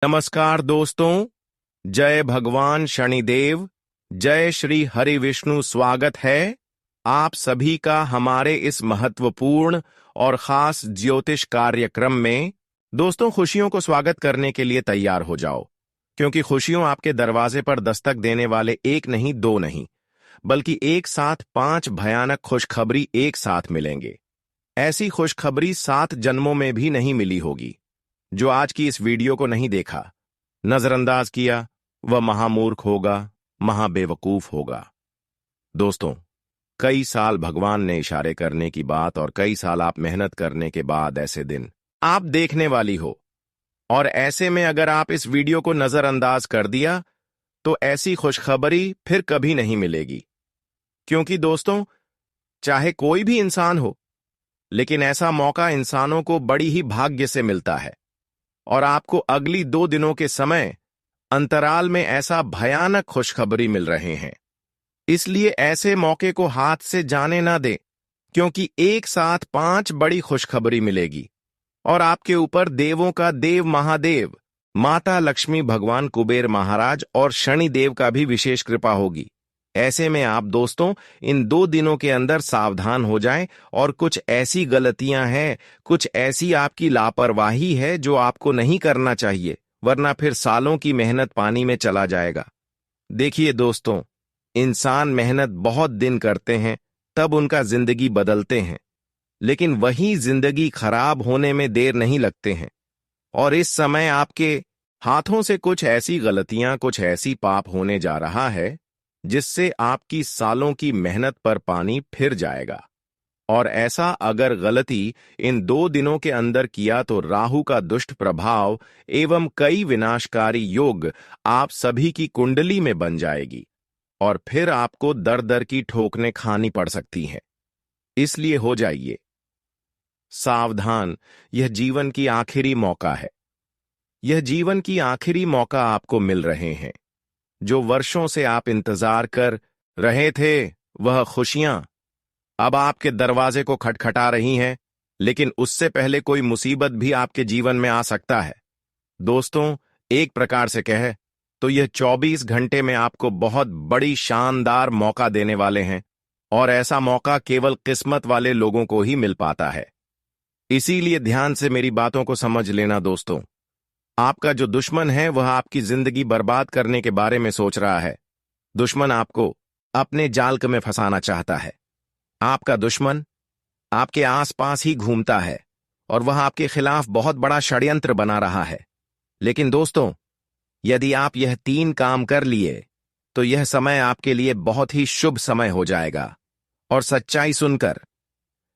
नमस्कार दोस्तों। जय भगवान शनिदेव। जय श्री हरि विष्णु। स्वागत है आप सभी का हमारे इस महत्वपूर्ण और खास ज्योतिष कार्यक्रम में। दोस्तों, खुशियों को स्वागत करने के लिए तैयार हो जाओ, क्योंकि खुशियों आपके दरवाजे पर दस्तक देने वाले एक नहीं, दो नहीं, बल्कि एक साथ 5 भयानक खुशखबरी एक साथ मिलेंगे। ऐसी खुशखबरी 7 जन्मों में भी नहीं मिली होगी। जो आज की इस वीडियो को नहीं देखा, नजरअंदाज किया, वह महामूर्ख होगा, महाबेवकूफ होगा। दोस्तों, कई साल भगवान ने इशारे करने की बात और कई साल आप मेहनत करने के बाद ऐसे दिन आप देखने वाली हो। और ऐसे में अगर आप इस वीडियो को नजरअंदाज कर दिया तो ऐसी खुशखबरी फिर कभी नहीं मिलेगी। क्योंकि दोस्तों, चाहे कोई भी इंसान हो, लेकिन ऐसा मौका इंसानों को बड़ी ही भाग्य से मिलता है। और आपको अगली 2 दिनों के समय अंतराल में ऐसा भयानक खुशखबरी मिल रहे हैं। इसलिए ऐसे मौके को हाथ से जाने ना दें, क्योंकि एक साथ 5 बड़ी खुशखबरी मिलेगी और आपके ऊपर देवों का देव महादेव, माता लक्ष्मी, भगवान कुबेर महाराज और शनिदेव का भी विशेष कृपा होगी। ऐसे में आप दोस्तों इन 2 दिनों के अंदर सावधान हो जाएं। और कुछ ऐसी गलतियां हैं, कुछ ऐसी आपकी लापरवाही है जो आपको नहीं करना चाहिए, वरना फिर सालों की मेहनत पानी में चला जाएगा। देखिए दोस्तों, इंसान मेहनत बहुत दिन करते हैं, तब उनका जिंदगी बदलते हैं, लेकिन वही जिंदगी खराब होने में देर नहीं लगते हैं। और इस समय आपके हाथों से कुछ ऐसी गलतियां, कुछ ऐसी पाप होने जा रहा है जिससे आपकी सालों की मेहनत पर पानी फिर जाएगा। और ऐसा अगर गलती इन 2 दिनों के अंदर किया तो राहु का दुष्ट प्रभाव एवं कई विनाशकारी योग आप सभी की कुंडली में बन जाएगी और फिर आपको दर दर की ठोकरें खानी पड़ सकती हैं। इसलिए हो जाइए सावधान। यह जीवन की आखिरी मौका है। यह जीवन की आखिरी मौका आपको मिल रहे हैं। जो वर्षों से आप इंतजार कर रहे थे, वह खुशियां अब आपके दरवाजे को खटखटा रही हैं। लेकिन उससे पहले कोई मुसीबत भी आपके जीवन में आ सकता है। दोस्तों, एक प्रकार से कहे तो यह 24 घंटे में आपको बहुत बड़ी शानदार मौका देने वाले हैं। और ऐसा मौका केवल किस्मत वाले लोगों को ही मिल पाता है। इसीलिए ध्यान से मेरी बातों को समझ लेना दोस्तों। आपका जो दुश्मन है वह आपकी जिंदगी बर्बाद करने के बारे में सोच रहा है। दुश्मन आपको अपने जाल में फंसाना चाहता है। आपका दुश्मन आपके आसपास ही घूमता है और वह आपके खिलाफ बहुत बड़ा षड्यंत्र बना रहा है। लेकिन दोस्तों, यदि आप यह 3 काम कर लिए तो यह समय आपके लिए बहुत ही शुभ समय हो जाएगा। और सच्चाई सुनकर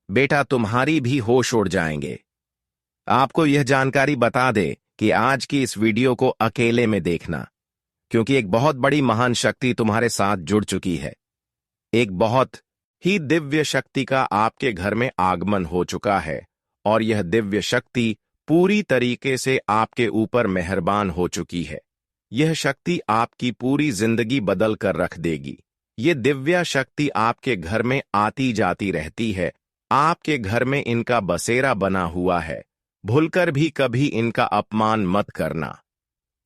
बेटा तुम्हारी भी होश उड़ जाएंगे। आपको यह जानकारी बता दे कि आज की इस वीडियो को अकेले में देखना, क्योंकि एक बहुत बड़ी महान शक्ति तुम्हारे साथ जुड़ चुकी है। एक बहुत ही दिव्य शक्ति का आपके घर में आगमन हो चुका है और यह दिव्य शक्ति पूरी तरीके से आपके ऊपर मेहरबान हो चुकी है। यह शक्ति आपकी पूरी जिंदगी बदल कर रख देगी। यह दिव्य शक्ति आपके घर में आती जाती रहती है। आपके घर में इनका बसेरा बना हुआ है। भूलकर भी कभी इनका अपमान मत करना,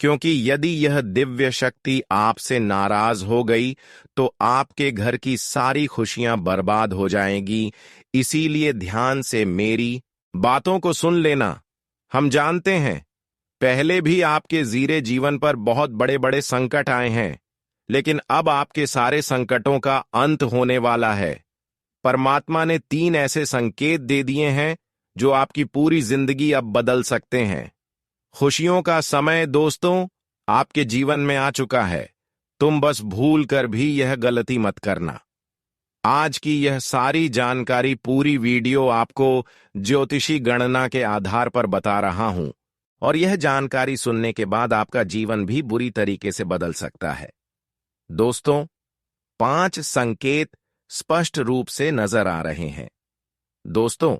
क्योंकि यदि यह दिव्य शक्ति आपसे नाराज हो गई तो आपके घर की सारी खुशियां बर्बाद हो जाएंगी। इसीलिए ध्यान से मेरी बातों को सुन लेना। हम जानते हैं पहले भी आपके जीरे जीवन पर बहुत बड़े बड़े संकट आए हैं, लेकिन अब आपके सारे संकटों का अंत होने वाला है। परमात्मा ने 3 ऐसे संकेत दे दिए हैं जो आपकी पूरी जिंदगी अब बदल सकते हैं। खुशियों का समय दोस्तों आपके जीवन में आ चुका है। तुम बस भूल कर भी यह गलती मत करना। आज की यह सारी जानकारी, पूरी वीडियो आपको ज्योतिषी गणना के आधार पर बता रहा हूं और यह जानकारी सुनने के बाद आपका जीवन भी बुरी तरीके से बदल सकता है। दोस्तों, 5 संकेत स्पष्ट रूप से नजर आ रहे हैं। दोस्तों,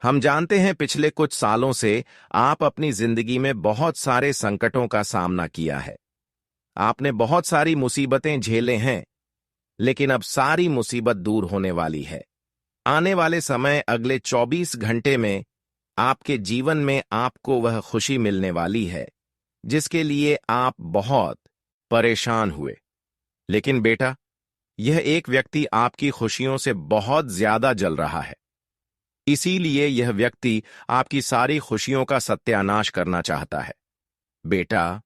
हम जानते हैं पिछले कुछ सालों से आप अपनी जिंदगी में बहुत सारे संकटों का सामना किया है। आपने बहुत सारी मुसीबतें झेले हैं, लेकिन अब सारी मुसीबत दूर होने वाली है। आने वाले समय अगले 24 घंटे में आपके जीवन में आपको वह खुशी मिलने वाली है जिसके लिए आप बहुत परेशान हुए। लेकिन बेटा, यह एक व्यक्ति आपकी खुशियों से बहुत ज्यादा जल रहा है। इसीलिए यह व्यक्ति आपकी सारी खुशियों का सत्यानाश करना चाहता है। बेटा,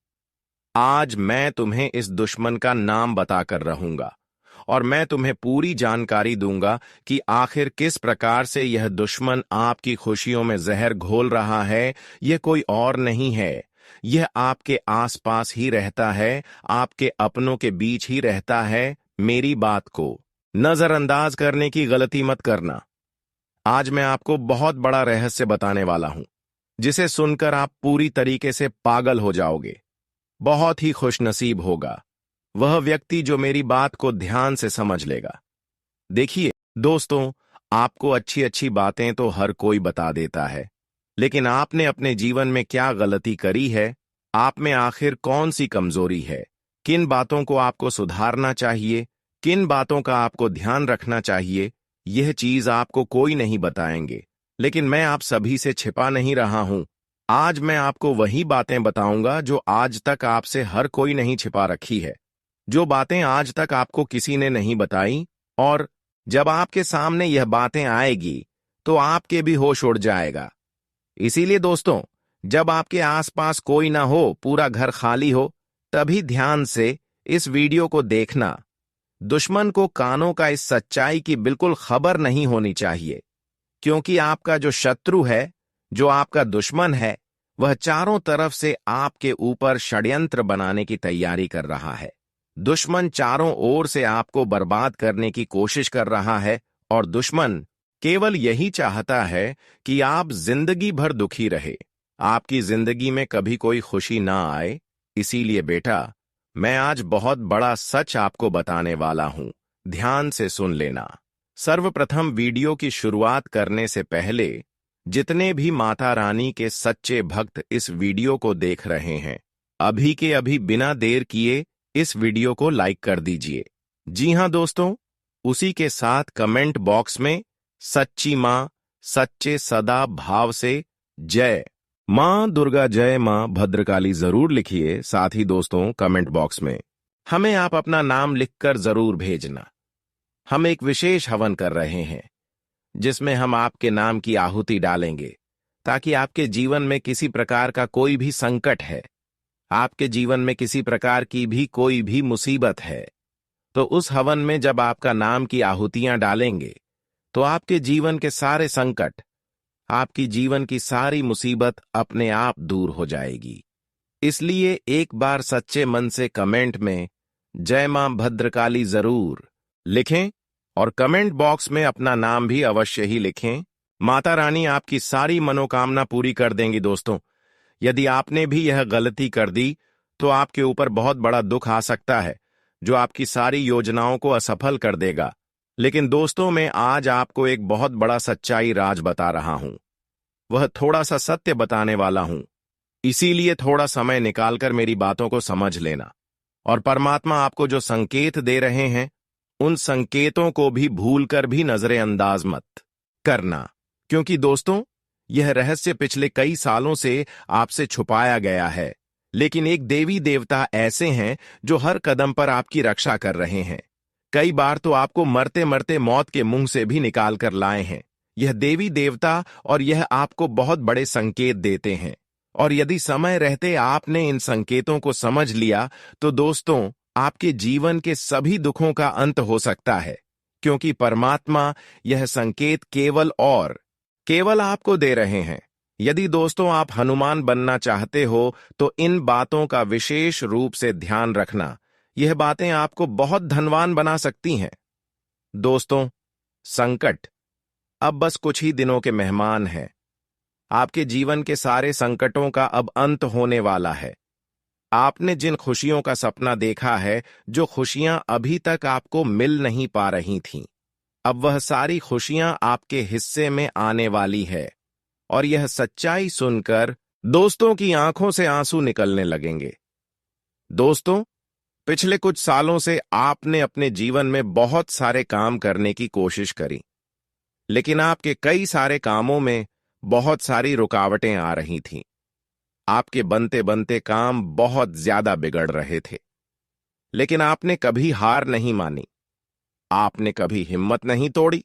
आज मैं तुम्हें इस दुश्मन का नाम बताकर रहूंगा और मैं तुम्हें पूरी जानकारी दूंगा कि आखिर किस प्रकार से यह दुश्मन आपकी खुशियों में जहर घोल रहा है। यह कोई और नहीं है, यह आपके आसपास ही रहता है, आपके अपनों के बीच ही रहता है। मेरी बात को नजरअंदाज करने की गलती मत करना। आज मैं आपको बहुत बड़ा रहस्य बताने वाला हूं, जिसे सुनकर आप पूरी तरीके से पागल हो जाओगे। बहुत ही खुशनसीब होगा वह व्यक्ति जो मेरी बात को ध्यान से समझ लेगा। देखिए दोस्तों, आपको अच्छी अच्छी बातें तो हर कोई बता देता है, लेकिन आपने अपने जीवन में क्या गलती करी है, आप में आखिर कौन सी कमजोरी है, किन बातों को आपको सुधारना चाहिए, किन बातों का आपको ध्यान रखना चाहिए, यह चीज आपको कोई नहीं बताएंगे। लेकिन मैं आप सभी से छिपा नहीं रहा हूं। आज मैं आपको वही बातें बताऊंगा जो आज तक आपसे हर कोई नहीं छिपा रखी है, जो बातें आज तक आपको किसी ने नहीं बताई। और जब आपके सामने यह बातें आएगी तो आपके भी होश उड़ जाएगा। इसीलिए दोस्तों, जब आपके आसपास कोई ना हो, पूरा घर खाली हो, तभी ध्यान से इस वीडियो को देखना। दुश्मन को कानों का इस सच्चाई की बिल्कुल खबर नहीं होनी चाहिए, क्योंकि आपका जो शत्रु है, जो आपका दुश्मन है, वह चारों तरफ से आपके ऊपर षड्यंत्र बनाने की तैयारी कर रहा है। दुश्मन चारों ओर से आपको बर्बाद करने की कोशिश कर रहा है और दुश्मन केवल यही चाहता है कि आप जिंदगी भर दुखी रहे, आपकी जिंदगी में कभी कोई खुशी ना आए। इसीलिए बेटा, मैं आज बहुत बड़ा सच आपको बताने वाला हूं, ध्यान से सुन लेना। सर्वप्रथम वीडियो की शुरुआत करने से पहले जितने भी माता रानी के सच्चे भक्त इस वीडियो को देख रहे हैं, अभी के अभी बिना देर किए इस वीडियो को लाइक कर दीजिए। जी हां दोस्तों, उसी के साथ कमेंट बॉक्स में सच्ची मां सच्चे सदा भाव से जय मां दुर्गा, जय मां भद्रकाली जरूर लिखिए। साथ ही दोस्तों, कमेंट बॉक्स में हमें आप अपना नाम लिखकर जरूर भेजना। हम एक विशेष हवन कर रहे हैं, जिसमें हम आपके नाम की आहुति डालेंगे, ताकि आपके जीवन में किसी प्रकार का कोई भी संकट है, आपके जीवन में किसी प्रकार की भी कोई भी मुसीबत है, तो उस हवन में जब आपका नाम की आहुतियां डालेंगे, तो आपके जीवन के सारे संकट, आपकी जीवन की सारी मुसीबत अपने आप दूर हो जाएगी। इसलिए एक बार सच्चे मन से कमेंट में जय मां भद्रकाली जरूर लिखें और कमेंट बॉक्स में अपना नाम भी अवश्य ही लिखें। माता रानी आपकी सारी मनोकामना पूरी कर देंगी। दोस्तों, यदि आपने भी यह गलती कर दी तो आपके ऊपर बहुत बड़ा दुख आ सकता है, जो आपकी सारी योजनाओं को असफल कर देगा। लेकिन दोस्तों, मैं आज आपको एक बहुत बड़ा सच्चाई राज बता रहा हूं, वह थोड़ा सा सत्य बताने वाला हूं। इसीलिए थोड़ा समय निकालकर मेरी बातों को समझ लेना, और परमात्मा आपको जो संकेत दे रहे हैं, उन संकेतों को भी भूलकर भी नजरअंदाज मत करना, क्योंकि दोस्तों, यह रहस्य पिछले कई सालों से आपसे छुपाया गया है। लेकिन एक देवी देवता ऐसे हैं जो हर कदम पर आपकी रक्षा कर रहे हैं। कई बार तो आपको मरते मरते मौत के मुंह से भी निकाल कर लाए हैं यह देवी देवता, और यह आपको बहुत बड़े संकेत देते हैं। और यदि समय रहते आपने इन संकेतों को समझ लिया, तो दोस्तों, आपके जीवन के सभी दुखों का अंत हो सकता है, क्योंकि परमात्मा यह संकेत केवल आपको दे रहे हैं। यदि दोस्तों आप हनुमान बनना चाहते हो, तो इन बातों का विशेष रूप से ध्यान रखना। यह बातें आपको बहुत धनवान बना सकती हैं। दोस्तों, संकट अब बस कुछ ही दिनों के मेहमान हैं। आपके जीवन के सारे संकटों का अब अंत होने वाला है। आपने जिन खुशियों का सपना देखा है, जो खुशियां अभी तक आपको मिल नहीं पा रही थीं, अब वह सारी खुशियां आपके हिस्से में आने वाली है। और यह सच्चाई सुनकर दोस्तों की आंखों से आंसू निकलने लगेंगे। दोस्तों, पिछले कुछ सालों से आपने अपने जीवन में बहुत सारे काम करने की कोशिश करी, लेकिन आपके कई सारे कामों में बहुत सारी रुकावटें आ रही थीं। आपके बनते बनते काम बहुत ज्यादा बिगड़ रहे थे, लेकिन आपने कभी हार नहीं मानी, आपने कभी हिम्मत नहीं तोड़ी,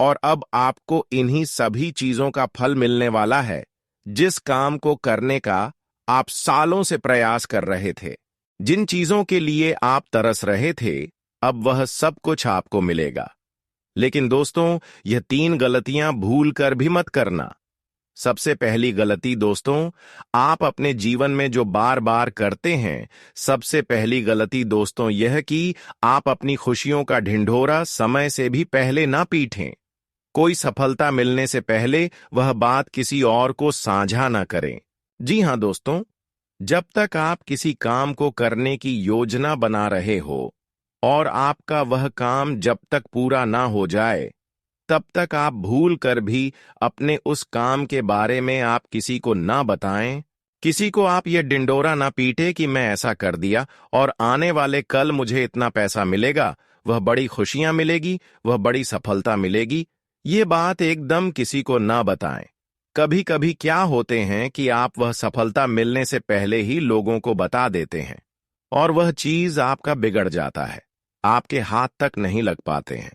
और अब आपको इन्हीं सभी चीजों का फल मिलने वाला है, जिस काम को करने का आप सालों से प्रयास कर रहे थे। जिन चीजों के लिए आप तरस रहे थे, अब वह सब कुछ आपको मिलेगा। लेकिन दोस्तों, यह 3 गलतियां भूल कर भी मत करना। सबसे पहली गलती दोस्तों, आप अपने जीवन में जो बार बार करते हैं, सबसे पहली गलती दोस्तों यह कि आप अपनी खुशियों का ढिंढोरा समय से भी पहले ना पीटें। कोई सफलता मिलने से पहले वह बात किसी और को साझा ना करें। जी हां दोस्तों, जब तक आप किसी काम को करने की योजना बना रहे हो और आपका वह काम जब तक पूरा ना हो जाए, तब तक आप भूल कर भी अपने उस काम के बारे में आप किसी को ना बताएं, किसी को आप ये डिंडोरा ना पीटे कि मैं ऐसा कर दिया और आने वाले कल मुझे इतना पैसा मिलेगा, वह बड़ी खुशियां मिलेगी, वह बड़ी सफलता मिलेगी। ये बात एकदम किसी को ना बताएं। कभी कभी क्या होते हैं कि आप वह सफलता मिलने से पहले ही लोगों को बता देते हैं और वह चीज आपका बिगड़ जाता है, आपके हाथ तक नहीं लग पाते हैं।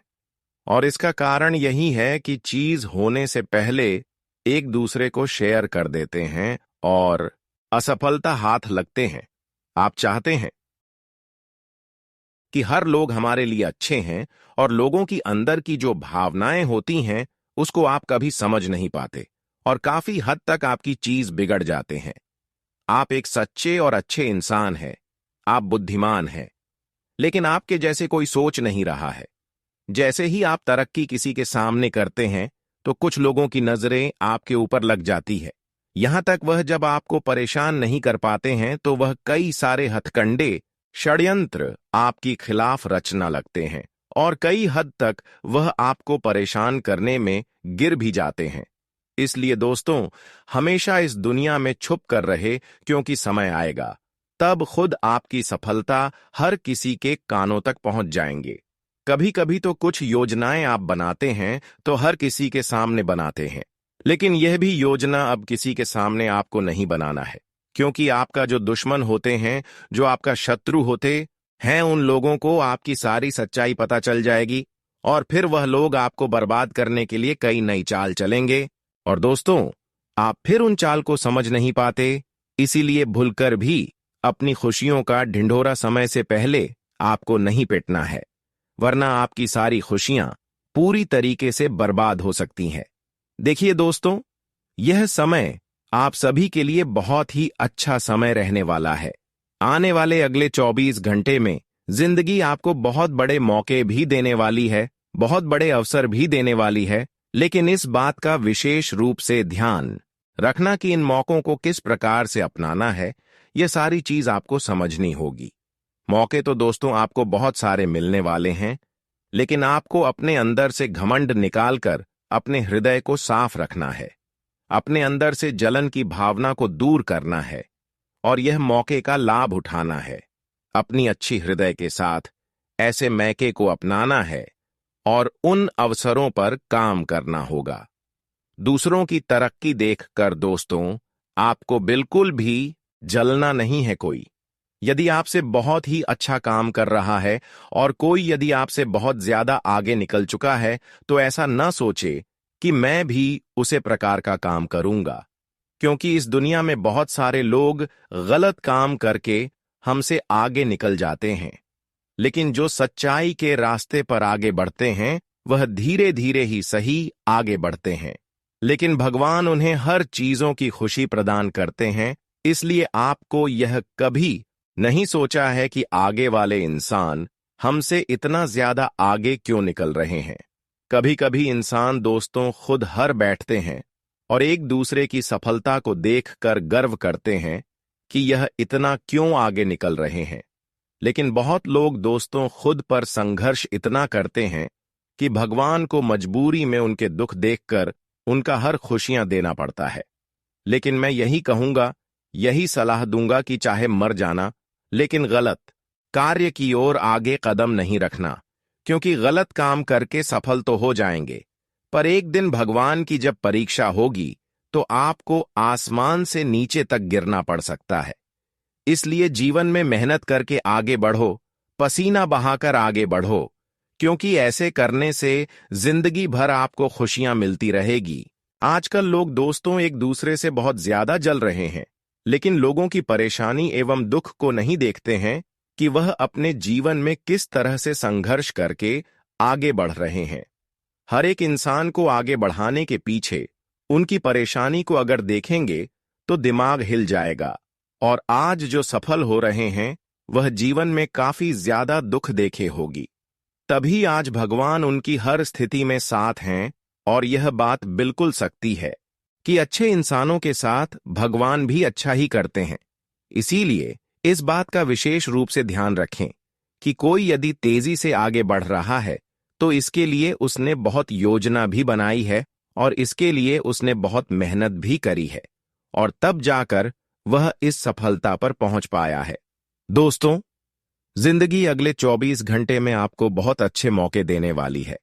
और इसका कारण यही है कि चीज होने से पहले एक दूसरे को शेयर कर देते हैं और असफलता हाथ लगते हैं। आप चाहते हैं कि हर लोग हमारे लिए अच्छे हैं, और लोगों की अंदर की जो भावनाएं होती हैं उसको आप कभी समझ नहीं पाते और काफी हद तक आपकी चीज बिगड़ जाते हैं। आप एक सच्चे और अच्छे इंसान हैं, आप बुद्धिमान हैं, लेकिन आपके जैसे कोई सोच नहीं रहा है। जैसे ही आप तरक्की किसी के सामने करते हैं तो कुछ लोगों की नजरें आपके ऊपर लग जाती है। यहां तक वह जब आपको परेशान नहीं कर पाते हैं तो वह कई सारे हथकंडे, षड्यंत्र आपके खिलाफ रचना लगते हैं और कई हद तक वह आपको परेशान करने में गिर भी जाते हैं। इसलिए दोस्तों, हमेशा इस दुनिया में छुप कर रहे, क्योंकि समय आएगा तब खुद आपकी सफलता हर किसी के कानों तक पहुंच जाएंगे। कभी कभी तो कुछ योजनाएं आप बनाते हैं तो हर किसी के सामने बनाते हैं, लेकिन यह भी योजना अब किसी के सामने आपको नहीं बनाना है, क्योंकि आपका जो दुश्मन होते हैं, जो आपका शत्रु होते हैं, उन लोगों को आपकी सारी सच्चाई पता चल जाएगी और फिर वह लोग आपको बर्बाद करने के लिए कई नई चाल चलेंगे। और दोस्तों, आप फिर उन चाल को समझ नहीं पाते, इसीलिए भूलकर भी अपनी खुशियों का ढिंढोरा समय से पहले आपको नहीं पिटना है, वरना आपकी सारी खुशियां पूरी तरीके से बर्बाद हो सकती हैं। देखिए दोस्तों, यह समय आप सभी के लिए बहुत ही अच्छा समय रहने वाला है। आने वाले अगले 24 घंटे में जिंदगी आपको बहुत बड़े मौके भी देने वाली है, बहुत बड़े अवसर भी देने वाली है, लेकिन इस बात का विशेष रूप से ध्यान रखना कि इन मौकों को किस प्रकार से अपनाना है, यह सारी चीज आपको समझनी होगी। मौके तो दोस्तों आपको बहुत सारे मिलने वाले हैं, लेकिन आपको अपने अंदर से घमंड निकालकर अपने हृदय को साफ रखना है, अपने अंदर से जलन की भावना को दूर करना है और यह मौके का लाभ उठाना है। अपनी अच्छी हृदय के साथ ऐसे मौके को अपनाना है और उन अवसरों पर काम करना होगा। दूसरों की तरक्की देखकर दोस्तों आपको बिल्कुल भी जलना नहीं है। कोई यदि आपसे बहुत ही अच्छा काम कर रहा है और कोई यदि आपसे बहुत ज्यादा आगे निकल चुका है, तो ऐसा न सोचे कि मैं भी उसे प्रकार का काम करूंगा, क्योंकि इस दुनिया में बहुत सारे लोग गलत काम करके हमसे आगे निकल जाते हैं, लेकिन जो सच्चाई के रास्ते पर आगे बढ़ते हैं वह धीरे धीरे ही सही आगे बढ़ते हैं, लेकिन भगवान उन्हें हर चीजों की खुशी प्रदान करते हैं। इसलिए आपको यह कभी नहीं सोचा है कि आगे वाले इंसान हमसे इतना ज्यादा आगे क्यों निकल रहे हैं। कभी कभी इंसान दोस्तों खुद हर बैठते हैं और एक दूसरे की सफलता को देखकर गर्व करते हैं कि यह इतना क्यों आगे निकल रहे हैं, लेकिन बहुत लोग दोस्तों खुद पर संघर्ष इतना करते हैं कि भगवान को मजबूरी में उनके दुख देखकर उनका हर खुशियां देना पड़ता है। लेकिन मैं यही कहूंगा, यही सलाह दूंगा कि चाहे मर जाना, लेकिन गलत कार्य की ओर आगे कदम नहीं रखना, क्योंकि गलत काम करके सफल तो हो जाएंगे, पर एक दिन भगवान की जब परीक्षा होगी तो आपको आसमान से नीचे तक गिरना पड़ सकता है। इसलिए जीवन में मेहनत करके आगे बढ़ो, पसीना बहाकर आगे बढ़ो, क्योंकि ऐसे करने से जिंदगी भर आपको खुशियां मिलती रहेगी। आजकल लोग दोस्तों एक दूसरे से बहुत ज्यादा जल रहे हैं, लेकिन लोगों की परेशानी एवं दुख को नहीं देखते हैं कि वह अपने जीवन में किस तरह से संघर्ष करके आगे बढ़ रहे हैं। हर एक इंसान को आगे बढ़ाने के पीछे उनकी परेशानी को अगर देखेंगे तो दिमाग हिल जाएगा। और आज जो सफल हो रहे हैं वह जीवन में काफी ज्यादा दुख देखे होगी, तभी आज भगवान उनकी हर स्थिति में साथ हैं। और यह बात बिल्कुल सच्ची है कि अच्छे इंसानों के साथ भगवान भी अच्छा ही करते हैं। इसीलिए इस बात का विशेष रूप से ध्यान रखें कि कोई यदि तेजी से आगे बढ़ रहा है तो इसके लिए उसने बहुत योजना भी बनाई है और इसके लिए उसने बहुत मेहनत भी करी है, और तब जाकर वह इस सफलता पर पहुंच पाया है। दोस्तों, जिंदगी अगले 24 घंटे में आपको बहुत अच्छे मौके देने वाली है,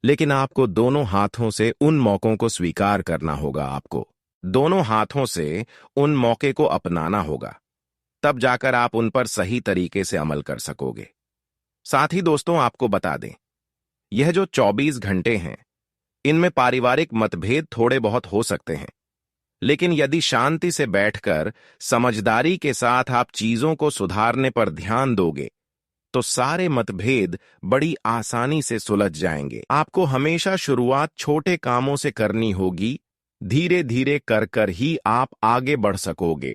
लेकिन आपको दोनों हाथों से उन मौकों को स्वीकार करना होगा। आपको दोनों हाथों से उन मौके को अपनाना होगा, तब जाकर आप उन पर सही तरीके से अमल कर सकोगे। साथ ही दोस्तों, आपको बता दें, यह जो 24 घंटे हैं, इनमें पारिवारिक मतभेद थोड़े बहुत हो सकते हैं, लेकिन यदि शांति से बैठकर समझदारी के साथ आप चीजों को सुधारने पर ध्यान दोगे तो सारे मतभेद बड़ी आसानी से सुलझ जाएंगे। आपको हमेशा शुरुआत छोटे कामों से करनी होगी, धीरे धीरे कर कर ही आप आगे बढ़ सकोगे।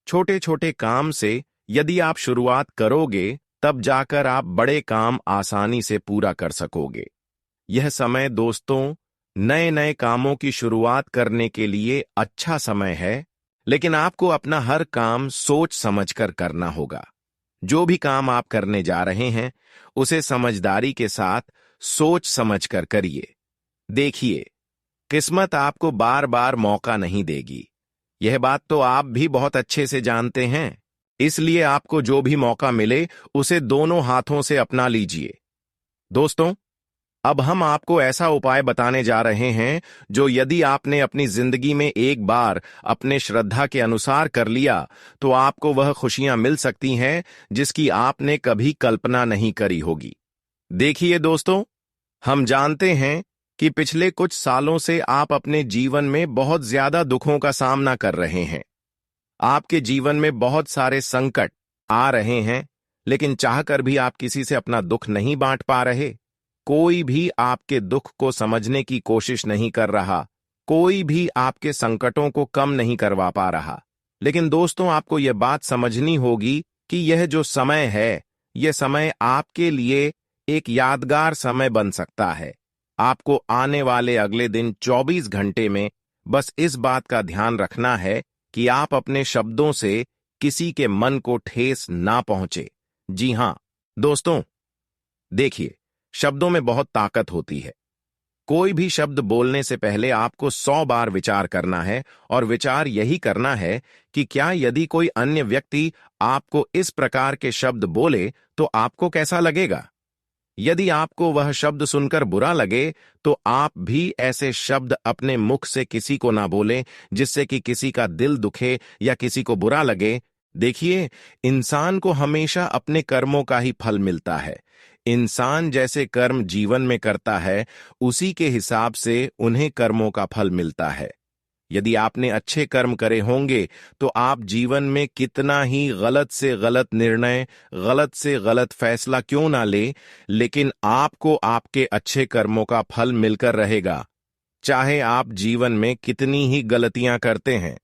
छोटे छोटे काम से यदि आप शुरुआत करोगे तब जाकर आप बड़े काम आसानी से पूरा कर सकोगे। यह समय दोस्तों नए नए कामों की शुरुआत करने के लिए अच्छा समय है, लेकिन आपको अपना हर काम सोच समझकर करना होगा। जो भी काम आप करने जा रहे हैं उसे समझदारी के साथ सोच समझकर करिए। देखिए, किस्मत आपको बार बार मौका नहीं देगी, यह बात तो आप भी बहुत अच्छे से जानते हैं। इसलिए आपको जो भी मौका मिले उसे दोनों हाथों से अपना लीजिए। दोस्तों, अब हम आपको ऐसा उपाय बताने जा रहे हैं जो यदि आपने अपनी जिंदगी में एक बार अपने श्रद्धा के अनुसार कर लिया तो आपको वह खुशियां मिल सकती हैं जिसकी आपने कभी कल्पना नहीं करी होगी। देखिए दोस्तों, हम जानते हैं कि पिछले कुछ सालों से आप अपने जीवन में बहुत ज्यादा दुखों का सामना कर रहे हैं। आपके जीवन में बहुत सारे संकट आ रहे हैं, लेकिन चाहकर भी आप किसी से अपना दुख नहीं बांट पा रहे। कोई भी आपके दुख को समझने की कोशिश नहीं कर रहा, कोई भी आपके संकटों को कम नहीं करवा पा रहा। लेकिन दोस्तों, आपको यह बात समझनी होगी कि यह जो समय है, यह समय आपके लिए एक यादगार समय बन सकता है। आपको आने वाले अगले दिन 24 घंटे में बस इस बात का ध्यान रखना है कि आप अपने शब्दों से किसी के मन को ठेस ना पहुंचे। जी हां दोस्तों, देखिए, शब्दों में बहुत ताकत होती है। कोई भी शब्द बोलने से पहले आपको 100 बार विचार करना है, और विचार यही करना है कि क्या यदि कोई अन्य व्यक्ति आपको इस प्रकार के शब्द बोले तो आपको कैसा लगेगा। यदि आपको वह शब्द सुनकर बुरा लगे तो आप भी ऐसे शब्द अपने मुख से किसी को ना बोलें जिससे कि किसी का दिल दुखे या किसी को बुरा लगे। देखिए, इंसान को हमेशा अपने कर्मों का ही फल मिलता है। इंसान जैसे कर्म जीवन में करता है उसी के हिसाब से उन्हें कर्मों का फल मिलता है। यदि आपने अच्छे कर्म करे होंगे तो आप जीवन में कितना ही गलत से गलत निर्णय, गलत से गलत फैसला क्यों ना ले, लेकिन आपको आपके अच्छे कर्मों का फल मिलकर रहेगा। चाहे आप जीवन में कितनी ही गलतियां करते हैं,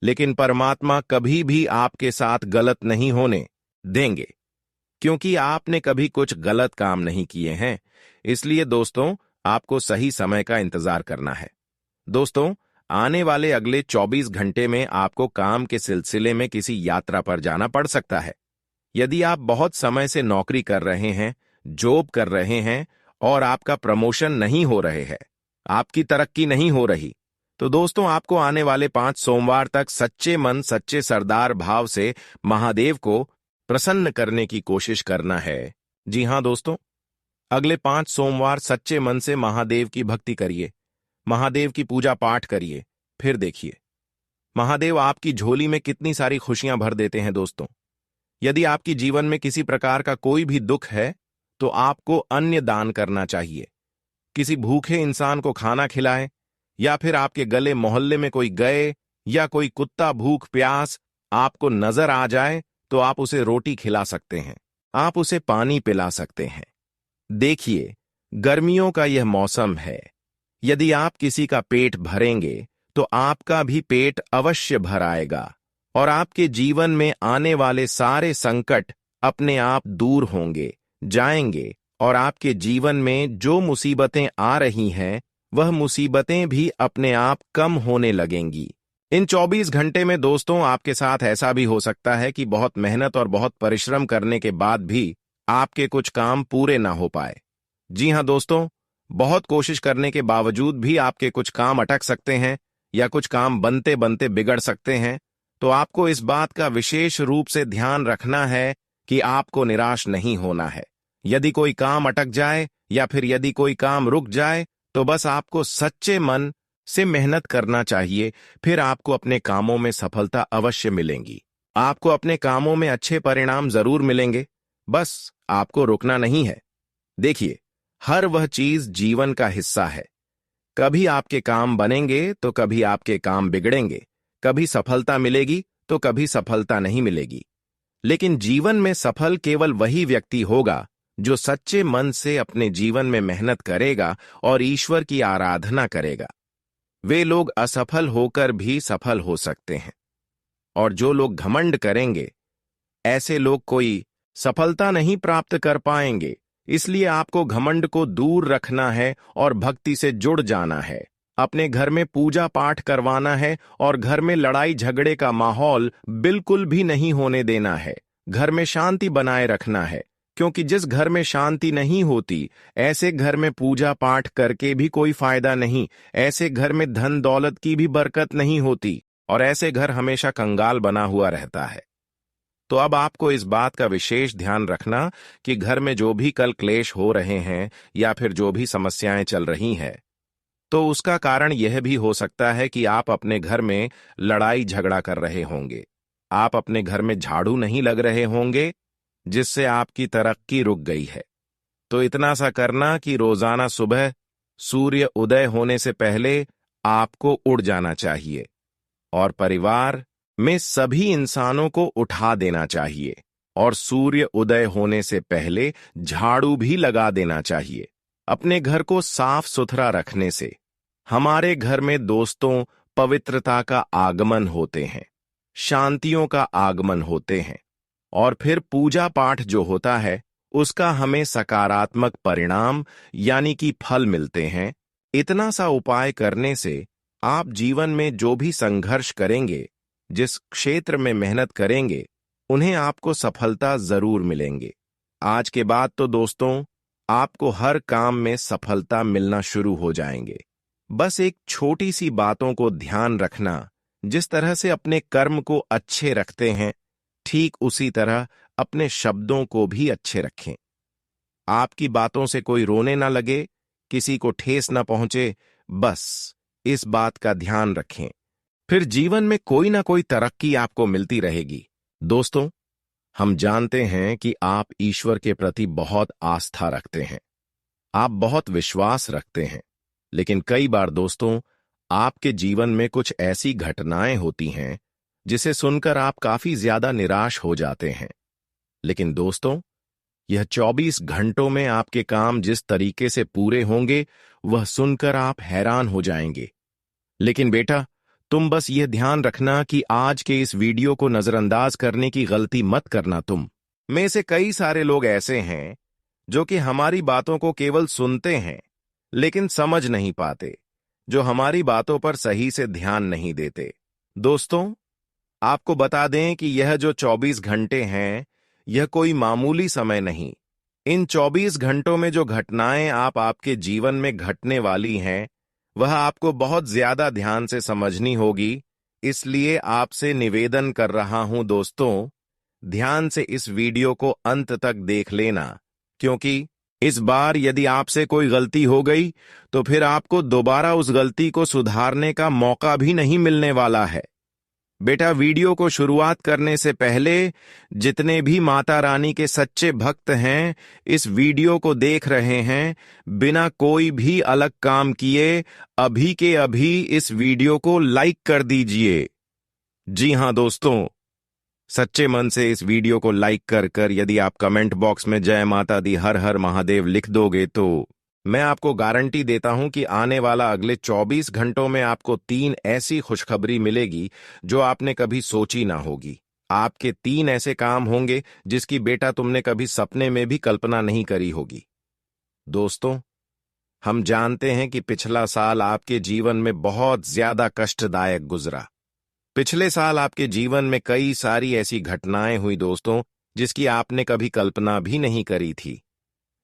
लेकिन परमात्मा कभी भी आपके साथ गलत नहीं होने देंगे, क्योंकि आपने कभी कुछ गलत काम नहीं किए हैं। इसलिए दोस्तों, आपको सही समय का इंतजार करना है। दोस्तों, आने वाले अगले 24 घंटे में आपको काम के सिलसिले में किसी यात्रा पर जाना पड़ सकता है। यदि आप बहुत समय से नौकरी कर रहे हैं, जॉब कर रहे हैं और आपका प्रमोशन नहीं हो रहे हैं, आपकी तरक्की नहीं हो रही, तो दोस्तों आपको आने वाले 5 सोमवार तक सच्चे मन, सच्चे सरदार भाव से महादेव को प्रसन्न करने की कोशिश करना है। जी हां दोस्तों, अगले 5 सोमवार सच्चे मन से महादेव की भक्ति करिए, महादेव की पूजा पाठ करिए, फिर देखिए, महादेव आपकी झोली में कितनी सारी खुशियां भर देते हैं दोस्तों। यदि आपकी जीवन में किसी प्रकार का कोई भी दुख है, तो आपको अन्न दान करना चाहिए। किसी भूखे इंसान को खाना खिलाएं, या फिर आपके गले मोहल्ले में कोई गए या कोई कुत्ता भूख प्यास आपको नजर आ जाए, तो आप उसे रोटी खिला सकते हैं, आप उसे पानी पिला सकते हैं। देखिए, गर्मियों का यह मौसम है। यदि आप किसी का पेट भरेंगे, तो आपका भी पेट अवश्य भर आएगा और आपके जीवन में आने वाले सारे संकट अपने आप दूर होंगे, जाएंगे, और आपके जीवन में जो मुसीबतें आ रही हैं, वह मुसीबतें भी अपने आप कम होने लगेंगी। इन 24 घंटे में दोस्तों आपके साथ ऐसा भी हो सकता है कि बहुत मेहनत और बहुत परिश्रम करने के बाद भी आपके कुछ काम पूरे ना हो पाए। जी हां दोस्तों, बहुत कोशिश करने के बावजूद भी आपके कुछ काम अटक सकते हैं या कुछ काम बनते बनते बिगड़ सकते हैं। तो आपको इस बात का विशेष रूप से ध्यान रखना है कि आपको निराश नहीं होना है। यदि कोई काम अटक जाए या फिर यदि कोई काम रुक जाए, तो बस आपको सच्चे मन से मेहनत करना चाहिए, फिर आपको अपने कामों में सफलता अवश्य मिलेंगी। आपको अपने कामों में अच्छे परिणाम जरूर मिलेंगे, बस आपको रुकना नहीं है। देखिए, हर वह चीज जीवन का हिस्सा है। कभी आपके काम बनेंगे तो कभी आपके काम बिगड़ेंगे, कभी सफलता मिलेगी तो कभी सफलता नहीं मिलेगी। लेकिन जीवन में सफल केवल वही व्यक्ति होगा जो सच्चे मन से अपने जीवन में मेहनत करेगा और ईश्वर की आराधना करेगा। वे लोग असफल होकर भी सफल हो सकते हैं, और जो लोग घमंड करेंगे, ऐसे लोग कोई सफलता नहीं प्राप्त कर पाएंगे। इसलिए आपको घमंड को दूर रखना है और भक्ति से जुड़ जाना है। अपने घर में पूजा पाठ करवाना है और घर में लड़ाई झगड़े का माहौल बिल्कुल भी नहीं होने देना है। घर में शांति बनाए रखना है, क्योंकि जिस घर में शांति नहीं होती, ऐसे घर में पूजा पाठ करके भी कोई फायदा नहीं। ऐसे घर में धन दौलत की भी बरकत नहीं होती और ऐसे घर हमेशा कंगाल बना हुआ रहता है। तो अब आपको इस बात का विशेष ध्यान रखना कि घर में जो भी कल क्लेश हो रहे हैं या फिर जो भी समस्याएं चल रही हैं, तो उसका कारण यह भी हो सकता है कि आप अपने घर में लड़ाई झगड़ा कर रहे होंगे। आप अपने घर में झाड़ू नहीं लग रहे होंगे, जिससे आपकी तरक्की रुक गई है। तो इतना सा करना कि रोजाना सुबह सूर्य उदय होने से पहले आपको उड़ जाना चाहिए और परिवार में सभी इंसानों को उठा देना चाहिए और सूर्य उदय होने से पहले झाड़ू भी लगा देना चाहिए। अपने घर को साफ सुथरा रखने से हमारे घर में दोस्तों पवित्रता का आगमन होते हैं, शांतियों का आगमन होते हैं, और फिर पूजा पाठ जो होता है उसका हमें सकारात्मक परिणाम यानी कि फल मिलते हैं। इतना सा उपाय करने से आप जीवन में जो भी संघर्ष करेंगे, जिस क्षेत्र में मेहनत करेंगे, उन्हें आपको सफलता जरूर मिलेंगे। आज के बाद तो दोस्तों आपको हर काम में सफलता मिलना शुरू हो जाएंगे। बस एक छोटी सी बातों को ध्यान रखना, जिस तरह से अपने कर्म को अच्छे रखते हैं, ठीक उसी तरह अपने शब्दों को भी अच्छे रखें। आपकी बातों से कोई रोने ना लगे, किसी को ठेस ना पहुंचे, बस इस बात का ध्यान रखें। फिर जीवन में कोई ना कोई तरक्की आपको मिलती रहेगी। दोस्तों, हम जानते हैं कि आप ईश्वर के प्रति बहुत आस्था रखते हैं, आप बहुत विश्वास रखते हैं, लेकिन कई बार दोस्तों आपके जीवन में कुछ ऐसी घटनाएं होती हैं जिसे सुनकर आप काफी ज्यादा निराश हो जाते हैं। लेकिन दोस्तों, यह 24 घंटों में आपके काम जिस तरीके से पूरे होंगे, वह सुनकर आप हैरान हो जाएंगे। लेकिन बेटा, तुम बस यह ध्यान रखना कि आज के इस वीडियो को नजरअंदाज करने की गलती मत करना। तुम में से कई सारे लोग ऐसे हैं जो कि हमारी बातों को केवल सुनते हैं लेकिन समझ नहीं पाते, जो हमारी बातों पर सही से ध्यान नहीं देते। दोस्तों, आपको बता दें कि यह जो 24 घंटे हैं, यह कोई मामूली समय नहीं। इन 24 घंटों में जो घटनाएं आपके जीवन में घटने वाली हैं, वह आपको बहुत ज्यादा ध्यान से समझनी होगी। इसलिए आपसे निवेदन कर रहा हूं दोस्तों, ध्यान से इस वीडियो को अंत तक देख लेना, क्योंकि इस बार यदि आपसे कोई गलती हो गई तो फिर आपको दोबारा उस गलती को सुधारने का मौका भी नहीं मिलने वाला है। बेटा, वीडियो को शुरुआत करने से पहले जितने भी माता रानी के सच्चे भक्त हैं, इस वीडियो को देख रहे हैं, बिना कोई भी अलग काम किए अभी के अभी इस वीडियो को लाइक कर दीजिए। जी हां दोस्तों, सच्चे मन से इस वीडियो को लाइक कर कर यदि आप कमेंट बॉक्स में जय माता दी हर हर महादेव लिख दोगे तो मैं आपको गारंटी देता हूं कि आने वाला अगले 24 घंटों में आपको 3 ऐसी खुशखबरी मिलेगी जो आपने कभी सोची ना होगी। आपके 3 ऐसे काम होंगे जिसकी बेटा तुमने कभी सपने में भी कल्पना नहीं करी होगी। दोस्तों, हम जानते हैं कि पिछला साल आपके जीवन में बहुत ज्यादा कष्टदायक गुजरा। पिछले साल आपके जीवन में कई सारी ऐसी घटनाएं हुई दोस्तों, जिसकी आपने कभी कल्पना भी नहीं करी थी।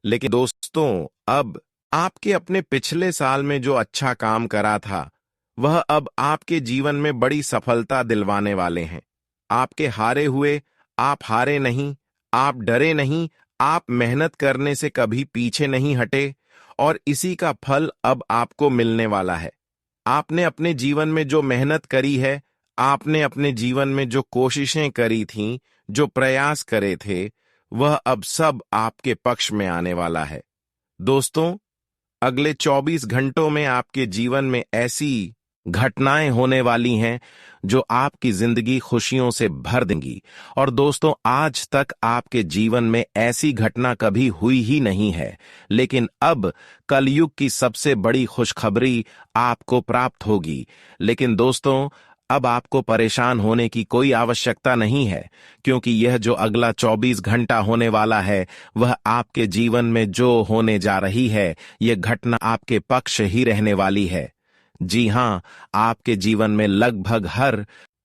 लेकिन दोस्तों, अब आपके अपने पिछले साल में जो अच्छा काम करा था, वह अब आपके जीवन में बड़ी सफलता दिलवाने वाले हैं। आपके हारे हुए, आप हारे नहीं, आप डरे नहीं, आप मेहनत करने से कभी पीछे नहीं हटे और इसी का फल अब आपको मिलने वाला है। आपने अपने जीवन में जो मेहनत करी है, आपने अपने जीवन में जो कोशिशें करी थीं, जो प्रयास करे थे, वह अब सब आपके पक्ष में आने वाला है। दोस्तों, अगले 24 घंटों में आपके जीवन में ऐसी घटनाएं होने वाली हैं जो आपकी जिंदगी खुशियों से भर देंगी। और दोस्तों, आज तक आपके जीवन में ऐसी घटना कभी हुई ही नहीं है, लेकिन अब कलयुग की सबसे बड़ी खुशखबरी आपको प्राप्त होगी। लेकिन दोस्तों, अब आपको परेशान होने की कोई आवश्यकता नहीं है, क्योंकि यह जो अगला 24 घंटा होने वाला है, वह आपके जीवन में जो होने जा रही है, यह घटना आपके पक्ष ही रहने वाली है। जी हां, आपके जीवन में लगभग हर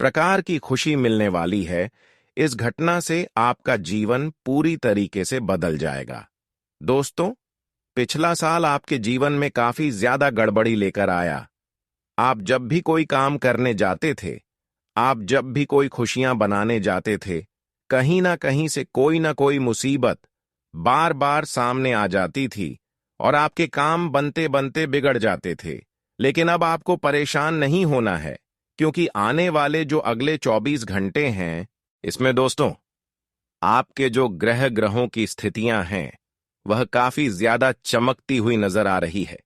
प्रकार की खुशी मिलने वाली है। इस घटना से आपका जीवन पूरी तरीके से बदल जाएगा। दोस्तों, पिछला साल आपके जीवन में काफी ज्यादा गड़बड़ी लेकर आया। आप जब भी कोई काम करने जाते थे, आप जब भी कोई खुशियां बनाने जाते थे, कहीं ना कहीं से कोई ना कोई मुसीबत बार बार सामने आ जाती थी और आपके काम बनते बनते बिगड़ जाते थे। लेकिन अब आपको परेशान नहीं होना है, क्योंकि आने वाले जो अगले 24 घंटे हैं, इसमें दोस्तों आपके जो ग्रहों की स्थितियां हैं, वह काफी ज्यादा चमकती हुई नजर आ रही है।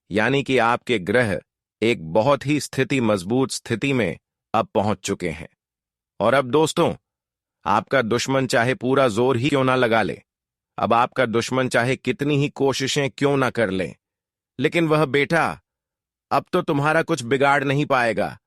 यानी कि आपके ग्रह एक बहुत ही मजबूत स्थिति में अब पहुंच चुके हैं। और अब दोस्तों, आपका दुश्मन चाहे पूरा जोर ही क्यों ना लगा ले, अब आपका दुश्मन चाहे कितनी ही कोशिशें क्यों ना कर ले, लेकिन वह बेटा अब तो तुम्हारा कुछ बिगाड़ नहीं पाएगा,